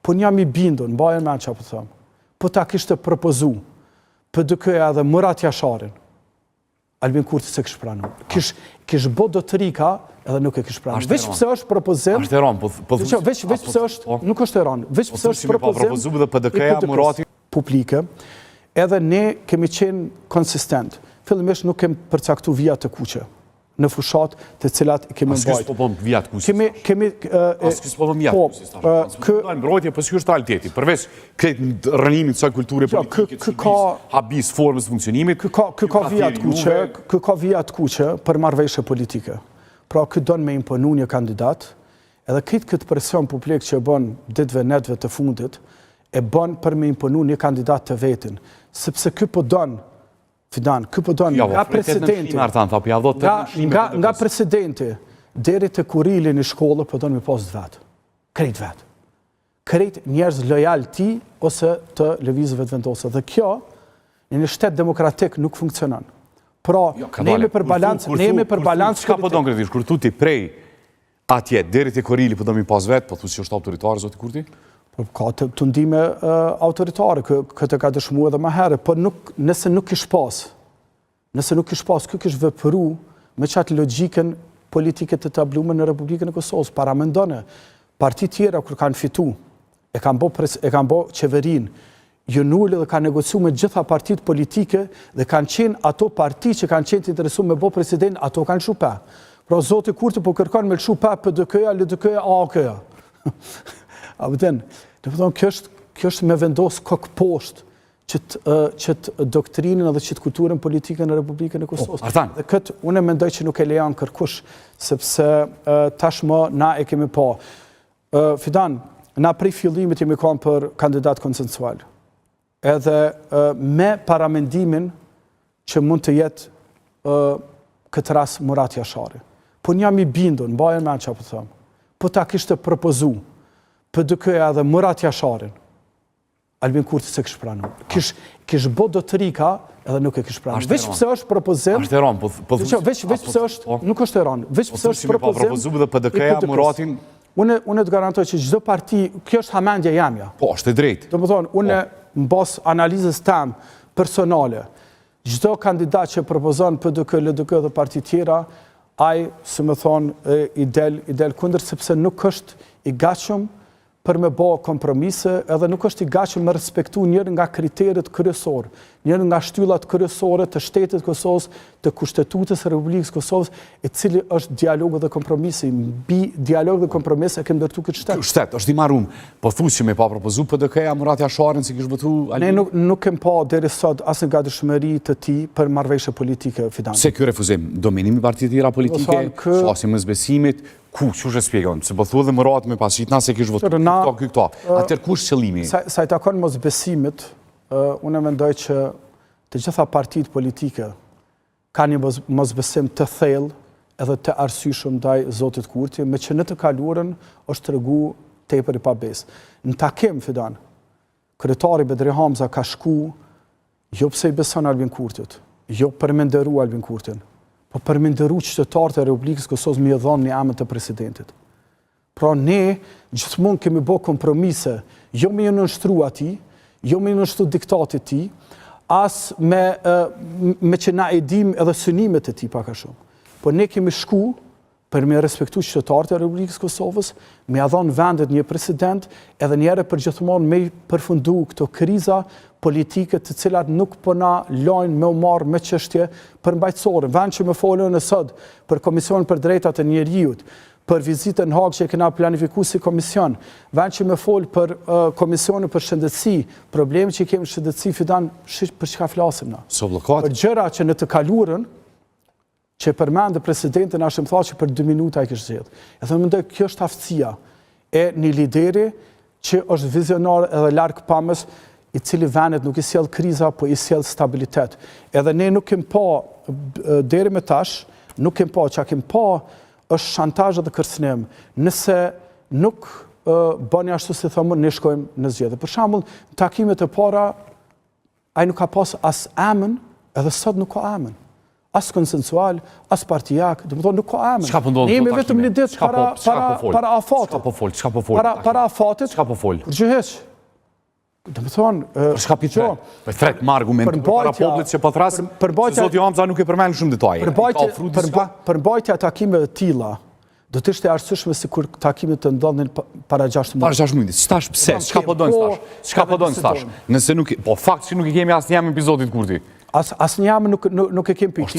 po jam I bindur, mbaje mend çfarë po them. Po ta kishte propozu, PDK-ja edhe Murat Jasharin, Albin Kurti se kish pranuar. Kish bë dotrika edhe nuk e kish pranuar. Veç pse është propozim. Është Eran, po veç pse është, nuk është Eran, veç pse është propozim dhe PDK-ja Murati publike, edhe ne kemi qenë konsistent. Fillimisht nuk kemi përcaktuar vija të kuqe në fushat të cilat I kemi mbajtur. Askush po bën vijat kuqe. Askush po bën vijat kuqe. Kë mbrojtje po është realiteti. Përveç këtë rënimit të kësaj kulture politike, habis formës funksionimit. Kë ka vijat kuqe për marrëveshje politike. Pra kë don me imponu një kandidat, edhe këtë presion publik që bën ditëve netëve të fundit, e bën për me imponu një kandidat të vetin. Sepse kë po don Fidan, kë po don nga presidenti, nga presidenti, deri të kurili në shkollë po don me pas vetë. Krejt vetë. Krejt njerëz lojal ti ose të lëvizëve të vendosë. Dhe kjo, në një shtet demokratik nuk funksionon. Pra, ne jemi për balancë... Çka po don kredish, kur tu ti prej atje, deri të kurili po don me pas vetë, po thu si është autoritar, zoti Kurti? Ka të ndime autoritare, këtë ka dëshmu edhe më herë, po nëse nuk kish pas, kë kish vepru me qatë logjikën politike të tablume në Republikën e Kosovës, para mendone, parti tjera kër kanë fitu, e kanë bo qeverin, jënulli dhe kanë negociu me gjitha partit politike dhe kanë qenë ato parti që kanë qenë të interesu me bo president, ato kanë shupe. Pra zoti Kurti po kërkon me shupe PDK-ja, LDK-ja, AK-ja. A vëden, kjo është me vendos kokë poshtë qëtë doktrinën edhe qëtë kulturën politike në Republikën e Kosovës. Dhe këtë unë mendoj që nuk e lejan kërkush, sepse tashmë na e kemi pa. Fidan, na prej fillimit jemi kam për kandidat konsensual. Edhe me paramendimin që mund të jetë këtë ras Murat Jashari. Po jam I bindur, mbaje mend çfarë po them. Po ta kishte propozu PDK-ja dhe Murat Jasharin, Albin Kurti se kish pranuar. Kish bë dotrika edhe nuk e kish pranuar. Veç pse është propozim. Është Eran, po veç pse është, nuk është Eran. Veç pse është propozu dhe PDK-ja Muratin. Unë të garantoj që çdo parti, kjo është hamendja jamja. Po, është e drejtë. Domethënë, unë mbas analizës tam personale, çdo kandidat që propozon PDK, LDK dhe parti tjera, ai, si më thonë, I del kundër sepse nuk është I gatshëm për me bo kompromise, edhe nuk është I gatshëm me respektu njërë nga kriteret kryesor, njërë nga shtyllat kryesore të shtetit Kosovës, të kushtetutës e Republikës Kosovës, e cili është dialog dhe kompromisi. Bi dialog dhe kompromise e kemë ndërtu këtë shtet. Shtet, është I marum, po thus që me pa propozu PDK-ja Murat Jasharin si kish bëtu... Ne nuk kem pa deri sot asë nga dëshmëri të ti për marrëveshje politike, Fidan. Se kjo refuzim, dominimi partit tjera politike, shasi mëzbesimit, ku, që është e spjegon? Se po thu dhe Murat me pasitna se kish votu këto. Atër ku është qëllimi? Sa I takon mëzbesimit, unë mendoj që të gjitha partit politike ka një mëzbesim të thellë edhe të arsyeshëm ndaj zotit Kurti, me që në të kaluarën është tregu tepër I pabesë. Në takim, Fidan, kryetari Bedri Hamza ka shku jo pse I beson Albin Kurtit, jo për me nderu Albin Kurtin, po për me nderu qytetarët e Republikës Kosovës me dhënë një emër të presidentit. Pra ne gjithmonë kemi bë kompromise, jo me nënshtru atij, jo me nënshtru diktatit ti, as me që na e dim edhe synimet e ti pak a shumë. Po ne kemi shku për me respektu qytetarët e Republikës Kosovës, me adhon vendet një president, edhe njëre për gjithmonë me përfundu këto kriza politike të cilat nuk po na lajnë me u marrë me çështje përmbajtësore. Vend që me folën e sot për Komisionin për Drejtat e Njerëzit, për vizitën në Hagë që e kena planifiku si komision, vend që me folë për Komisionin për shëndetësi, problemi që kemi shëndetësi, Fidan, për çka flasim na? Për gjëra që në të kaluarën, që përmendë presidentin ashtë më tha që për 2 minuta I kështë zgjedhë. E thëmë mendoj, kjo është aftësia e një lideri që është vizionar edhe larkë pamës, I cili vendet nuk I sjell kriza, po I sjell stabilitet. Edhe ne nuk kem pa, deri me tash, nuk kem pa, që kem pa është shantazh dhe kërcënim. Nëse nuk bëni ashtu si thëmë, ne shkojmë në zgjedhje. Për shembull, në takimet e para, ai nuk ka pas as emën, edhe sot nuk ka emën. as konsensual, as partijak, dhe më thonë nuk ka emër. Çka po ndodh? Ne jemi vetëm një ditë para afatit. Çka po fol? Çka po fol? Para afatit. Çka po fol? Për gjëheq. Dhe më thonë... Çka pi thret? Për thret më argument para popullit që po thras. Zoti Hamza nuk e përmend shumë detaje. Për mbajtja takimeve të tilla, do të ishte arsyeshme sikur takimet të ndodhin para 6 muaj. Para 6 muaj. Stash pse? Çka po don stash? Çka po don stash? Nëse nuk, po fakt që nuk e kemi asnjë epizodit kurti. Asnjë nuk e kemi pikë.